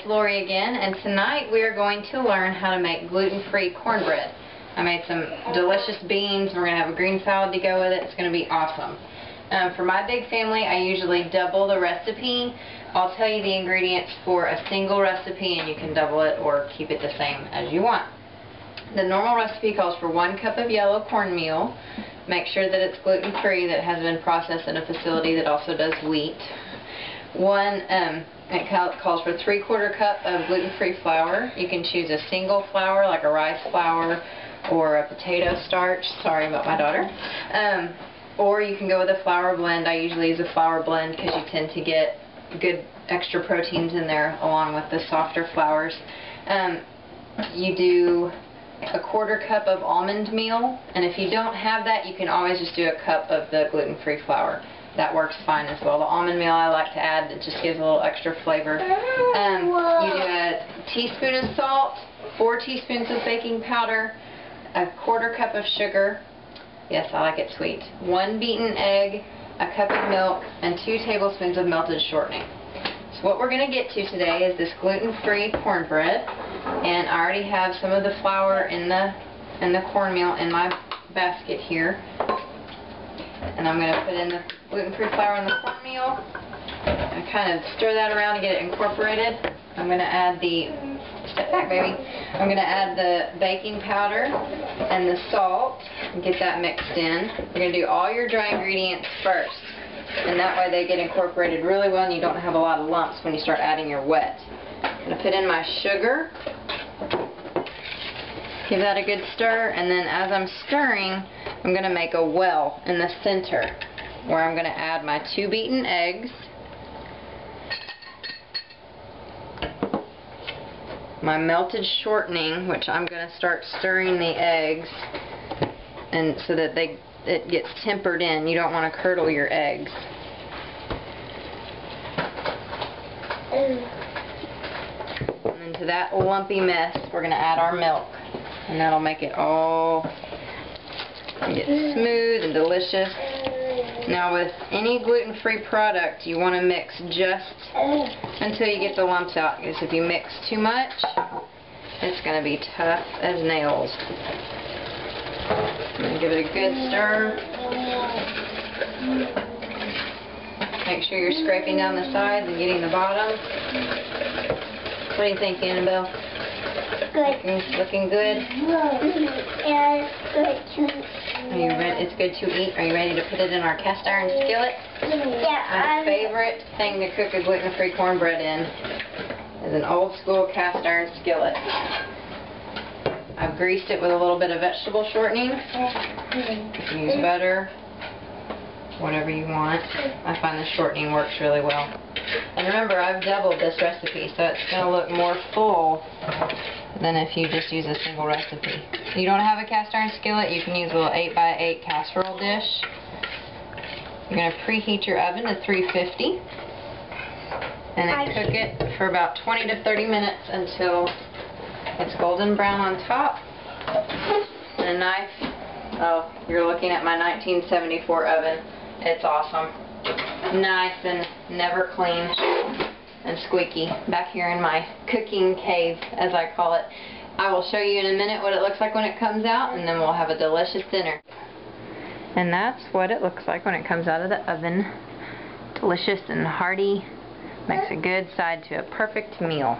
it's Lori again, and tonight we are going to learn how to make gluten-free cornbread. I made some delicious beans. We're going to have a green salad to go with it. It's going to be awesome. For my big family, I usually double the recipe. I'll tell you the ingredients for a single recipe, and you can double it or keep it the same as you want. The normal recipe calls for 1 cup of yellow cornmeal. Make sure that it's gluten-free, that it has been processed in a facility that also does wheat. It calls for 3/4 cup of gluten-free flour. You can choose a single flour, like a rice flour, or a potato starch. Sorry about my daughter. Or you can go with a flour blend. I usually use a flour blend because you tend to get good extra proteins in there along with the softer flours. You do a 1/4 cup of almond meal, and if you don't have that, you can always just do a cup of the gluten-free flour. That works fine as well. The almond meal I like to add, it just gives a little extra flavor. You do a teaspoon of salt, 4 teaspoons of baking powder, a 1/4 cup of sugar. Yes, I like it sweet. 1 beaten egg, a cup of milk, and 2 tablespoons of melted shortening. So what we're going to get to today is this gluten-free cornbread, and I already have some of the flour in the cornmeal in my basket here. And I'm going to put in the gluten-free flour and the cornmeal and kind of stir that around to get it incorporated. I'm going to add step back baby, I'm going to add the baking powder and the salt and get that mixed in. You're going to do all your dry ingredients first, and that way they get incorporated really well and you don't have a lot of lumps when you start adding your wet. I'm going to put in my sugar, give that a good stir, and then as I'm stirring, I'm going to make a well in the center where I'm going to add my 2 beaten eggs, my melted shortening, which I'm going to start stirring the eggs and so that it gets tempered in. You don't want to curdle your eggs. And then to that lumpy mess, we're going to add our milk, and that'll make it all get smooth and delicious. Now with any gluten-free product, you want to mix just until you get the lumps out, because if you mix too much, it's going to be tough as nails. I'm going to give it a good stir. Make sure you're scraping down the sides and getting the bottom. What do you think, Annabelle? Good. Looking good? Yeah, it's good to eat. Are you ready? It's good to eat. Are you ready to put it in our cast iron skillet? Yeah. My favorite thing to cook a gluten-free cornbread in is an old school cast iron skillet. I've greased it with a little bit of vegetable shortening. You can use butter, whatever you want. I find the shortening works really well. And remember, I've doubled this recipe, so it's going to look more full than if you just use a single recipe. If you don't have a cast iron skillet, you can use a little 8x8 casserole dish. You're going to preheat your oven to 350 and then cook it for about 20 to 30 minutes until it's golden brown on top. And a knife. Oh, you're looking at my 1974 oven. It's awesome. Nice and never clean and squeaky back here in my cooking cave, as I call it. I will show you in a minute what it looks like when it comes out, and then we'll have a delicious dinner. And that's what it looks like when it comes out of the oven. Delicious and hearty. Makes a good side to a perfect meal.